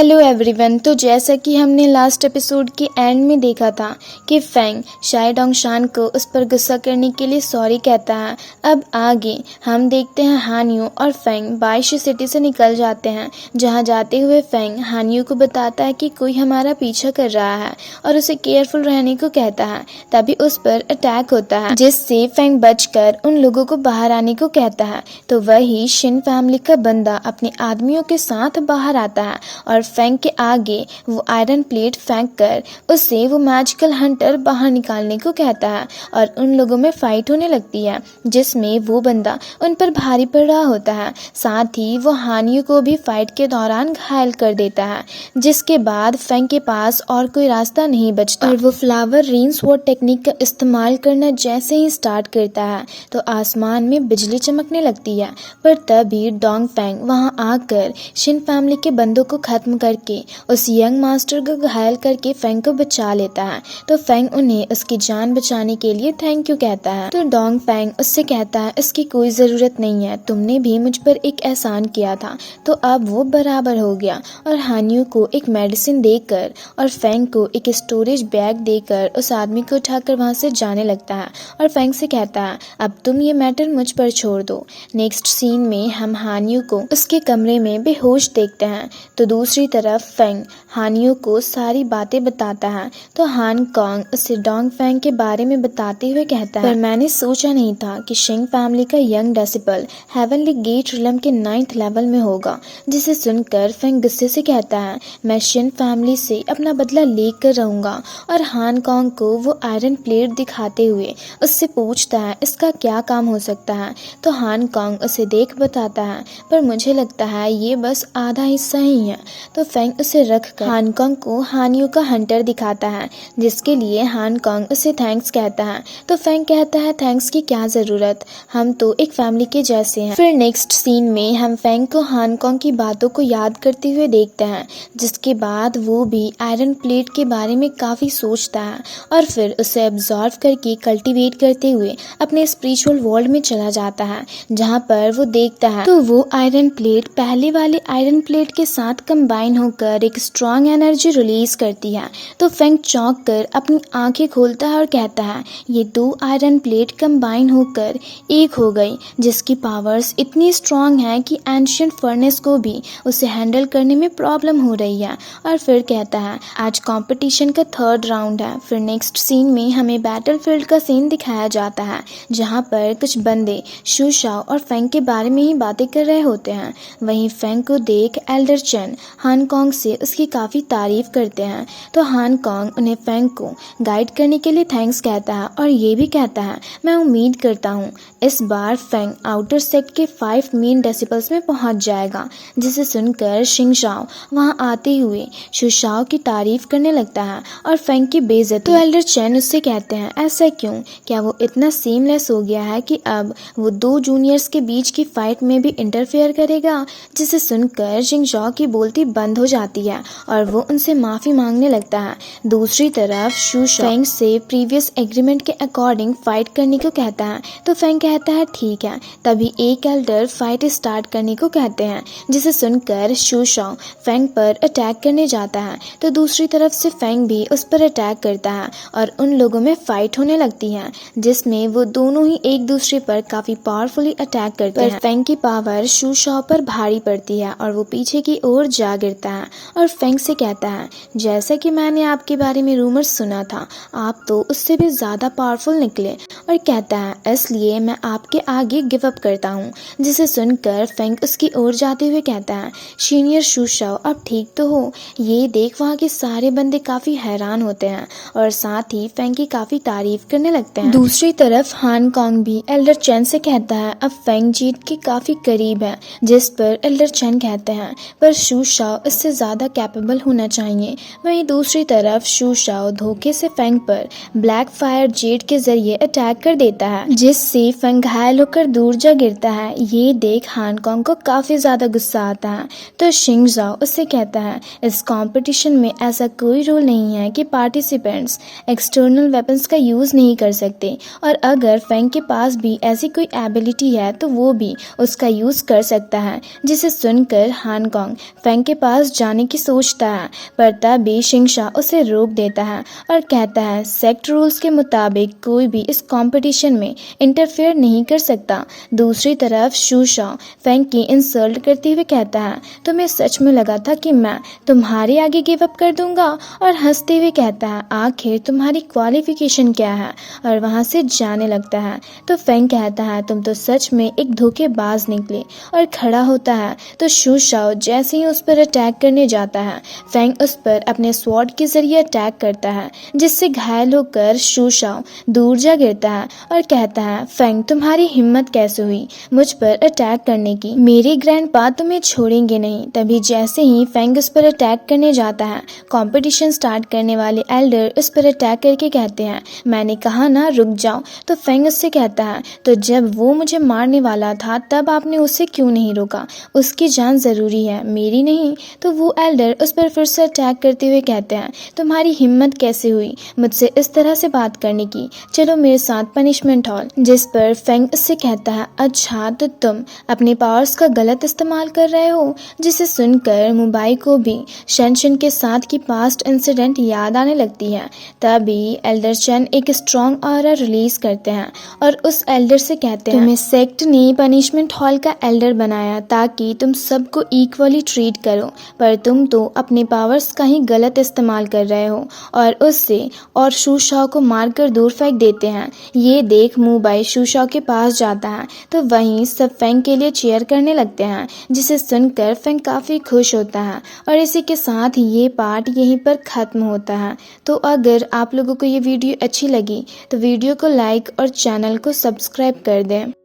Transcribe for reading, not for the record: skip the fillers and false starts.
Hello everyone. तो जैसा कि हमने लास्ट एपिसोड के एंड में देखा था कि फेंग शाई डोंगशान को उस पर गुस्सा करने के लिए सॉरी कहता है। अब आगे हम देखते हैं हानयू और फेंग बाइशी सिटी से निकल जाते हैं, जहां जाते हुए फेंग हानयू को बताता है कि कोई हमारा पीछा कर रहा है और उसे केयरफुल रहने को कहता है। तभी उस पर अटैक होता है, जिससे फेंग बचकर उन लोगों को बाहर आने को कहता है। तो वही शिन फैमिली का बंदा अपने आदमियों के साथ बाहर आता है और फेंग के आगे वो आयरन प्लेट फेंक कर उससे वो मैजिकल हंटर बाहर निकालने को कहता है और उन लोगों में फाइट होने लगती है, जिसमें वो बंदा उन पर भारी पड़ रहा होता है। साथ ही वो हानियू को भी फाइट के दौरान घायल कर देता है, जिसके बाद फेंग के पास और कोई रास्ता नहीं बचता और वो फ्लावर रेन स्वॉर्ड टेक्निक का इस्तेमाल करना जैसे ही स्टार्ट करता है तो आसमान में बिजली चमकने लगती है। पर तभी डोंग फेंग वहां आकर शिन फैमिली के बंदों को खत्म करके उस यंग मास्टर को घायल करके फेंग को बचा लेता है। तो फेंग उन्हें उसकी जान बचाने के लिए थैंक यू कहता है। तो डोंग फेंग उससे कहता है इसकी कोई जरूरत नहीं है, तुमने भी मुझ पर एक एहसान किया था तो अब वो बराबर हो गया। और हानियू को एक मेडिसिन देकर और फेंग को एक स्टोरेज बैग देकर उस आदमी को उठाकर वहां से जाने लगता है और फेंग से कहता है अब तुम ये मैटर मुझ पर छोड़ दो। नेक्स्ट सीन में हम हानियू को उसके कमरे में बेहोश देखते हैं। तो दूसरी तरफ फेंग हानियू को सारी बातें बताता है। तो हान कॉन्ग उसे डोंग फेंग के बारे में बताते हुए कहता है पर मैंने सोचा नहीं था कि शिंग फैमिली का young disciple heavenly gate realm के 9th लेवल में होगा। जिसे सुनकर फेंग गुस्से से कहता है मैं शिन फैमिली से अपना बदला लेकर रहूंगा। और हान कॉन्ग को वो आयरन प्लेट दिखाते हुए उससे पूछता है इसका क्या काम हो सकता है। तो हान कॉन्ग उसे देख बताता है पर मुझे लगता है ये बस आधा हिस्सा ही है। तो फेंग उसे रखकर हानकॉन्ग को हानियू का हंटर दिखाता है, जिसके लिए हानकॉन्ग उसे थैंक्स कहता है। तो फेंग कहता है थैंक्स की क्या जरूरत, हम तो एक फैमिली के जैसे हैं। फिर नेक्स्ट सीन में हम फेंग को हानकॉन्ग की बातों को याद करते हुए देखते हैं, जिसके बाद वो भी आयरन प्लेट के बारे में काफी सोचता है और फिर उसे एब्जॉर्व करके कल्टीवेट करते हुए अपने स्पिरिचुअल वर्ल्ड में चला जाता है, जहाँ पर वो देखता है तो वो आयरन प्लेट पहले वाले आयरन प्लेट के साथ कंबाइन होकर एक स्ट्रॉन्ग एनर्जी रिलीज करती है। तो फेंग चौंक कर अपनी आंखें खोलता है और कहता है ये 2 आयरन प्लेट कंबाइन होकर एक हो गई, जिसकी पावर्स इतनी स्ट्रॉन्ग है कि एंशिएंट फर्नेस को भी उसे हैंडल करने में प्रॉब्लम हो रही है। और फिर कहता है आज कंपटीशन का 3rd राउंड है। फिर नेक्स्ट सीन में हमें बैटलफील्ड का सीन दिखाया जाता है, जहाँ पर कुछ बंदे शू शाओ और फेंग के बारे में ही बातें कर रहे होते हैं। वहीं फेंग को देख एल्डर चेन हानकॉन्ग से उसकी काफ़ी तारीफ करते हैं। तो हानकॉन्ग उन्हें फेंग को गाइड करने के लिए थैंक्स कहता है और ये भी कहता है मैं उम्मीद करता हूँ इस बार फेंग आउटर सेक्ट के 5 मेन डेसिबल्स में पहुंच जाएगा। जिसे सुनकर शिंग शाओ वहां आते हुए शू शाओ की तारीफ करने लगता है और फेंग की बेइज्जती। तो एल्डर चेन उससे कहते हैं ऐसा क्यों, क्या वो इतना सीमलेस हो गया है कि अब वो 2 जूनियर्स के बीच की फाइट में भी इंटरफेयर करेगा। जिसे सुनकर शिंग शाओ की बोलती बंद हो जाती है और वो उनसे माफी मांगने लगता है। दूसरी तरफ शू शाओ फेंग से प्रीवियस एग्रीमेंट के अकॉर्डिंग फाइट करने को कहता है। तो फेंग कहता है ठीक है। तभी एक एल्डर फाइट स्टार्ट करने को कहते हैं, जिसे सुनकर शू शाओ फेंग पर अटैक करने जाता है। तो दूसरी तरफ से फेंग भी उस पर अटैक करता है और उन लोगों में फाइट होने लगती है, जिसमें वो दोनों ही एक दूसरे पर काफी पावरफुली अटैक करते हैं। फेंग की पावर शू शाओ पर भारी पड़ती है और वो पीछे की ओर जा गिरता है और फेंग से कहता है जैसा कि मैंने आपके बारे में रूमर सुना था, आप तो उससे भी ज्यादा पावरफुल निकले। और कहता है इसलिए मैं आपके आगे गिव अप करता हूँ। जिसे सुनकर फेंग उसकी ओर जाते हुए कहता है सीनियर शू शाओ अब ठीक तो हो। ये देख वहाँ के सारे बंदे काफी हैरान होते हैं और साथ ही फेंग की काफी तारीफ करने लगते हैं। दूसरी तरफ हानकॉन्ग भी एल्डर चेन से कहता है अब फेंग जीत के काफी करीब है। जिस पर एल्डर चेन कहते हैं पर शू शाओ इससे ज्यादा कैपेबल होना चाहिए। वहीं दूसरी तरफ शू शाओ धोखे से फेंग पर ब्लैक फायर जेट के जरिए अटैक कर देता है, जिससे फेंग घायल होकर दूर जा गिरता है। ये देख हानकॉन्ग को काफी ज्यादा गुस्सा आता है। तो शिंग जाओ उससे कहता है इस कंपटीशन में ऐसा कोई रूल नहीं है कि पार्टिसिपेंट्स एक्सटर्नल वेपन्स का यूज नहीं कर सकते और अगर फेंग के पास भी ऐसी कोई एबिलिटी है तो वो भी उसका यूज कर सकता है। जिसे सुनकर हानकॉन्ग फेंग के पास पास जाने की सोचता है, पर तभी शिंगशा उसे रोक देता है और कहता है सेक्ट रूल्स के मुताबिक कोई भी इस कंपटीशन में इंटरफेयर नहीं कर सकता। दूसरी तरफ शूशा फेंग की इंसल्ट करते हुए कहता है तुम्हें सच में लगा था कि मैं तुम्हारे आगे गिव अप कर दूंगा, और हंसते हुए कहता है आखिर तुम्हारी क्वालिफिकेशन क्या है, और वहां से जाने लगता है। तो फेंग कहता है तुम तो सच में एक धोखेबाज निकले, और खड़ा होता है तो शूशाओ जैसे ही उस पर अटैक करने जाता है फेंग उस पर अपने स्वॉर्ड के जरिए अटैक करता है, जिससे घायल होकर शूशाओ दूर जा गिरता है और कहता है फेंग तुम्हारी हिम्मत कैसे हुई मुझ पर अटैक करने की, मेरे ग्रैंडपा तुम्हें छोड़ेंगे नहीं। तभी जैसे ही फेंग उस पर अटैक करने जाता है कंपटीशन स्टार्ट करने वाले एल्डर उस पर अटैक करके कहते हैं मैंने कहा ना रुक जाओ। तो फेंग उससे कहता है तो जब वो मुझे मारने वाला था तब आपने उसे क्यों नहीं रोका, उसकी जान जरूरी है मेरी नहीं। तो वो एल्डर उस पर फिर से अटैक करते हुए कहते हैं तुम्हारी हिम्मत कैसे हुई मुझसे इस तरह से बात करने की, चलो मेरे साथ पनिशमेंट हॉल। जिस पर फेंग उससे कहता है अच्छा तो तुम अपने पावर्स का गलत इस्तेमाल कर रहे हो, जिसे सुनकर मुबाई को भी शेनशिन के साथ की पास्ट इंसिडेंट याद आने लगती है। तभी एल्डर चेन एक स्ट्रॉन्ग ऑरा रिलीज करते हैं और उस एल्डर से कहते हैं तुम्हें सेक्ट ने पनिशमेंट हॉल का एल्डर बनाया ताकि तुम सबको इक्वली ट्रीट करो, पर तुम तो अपने पावर्स का ही गलत इस्तेमाल कर रहे हो और उससे और शूशाओ को मारकर दूर फेंक देते हैं। ये देख मुबाई शूशाओ के पास जाता है तो वहीं सब फेंग के लिए चीयर करने लगते हैं, जिसे सुनकर फेंग काफी खुश होता है। और इसी के साथ ये पार्ट यहीं पर खत्म होता है। तो अगर आप लोगों को ये वीडियो अच्छी लगी तो वीडियो को लाइक और चैनल को सब्सक्राइब कर दें।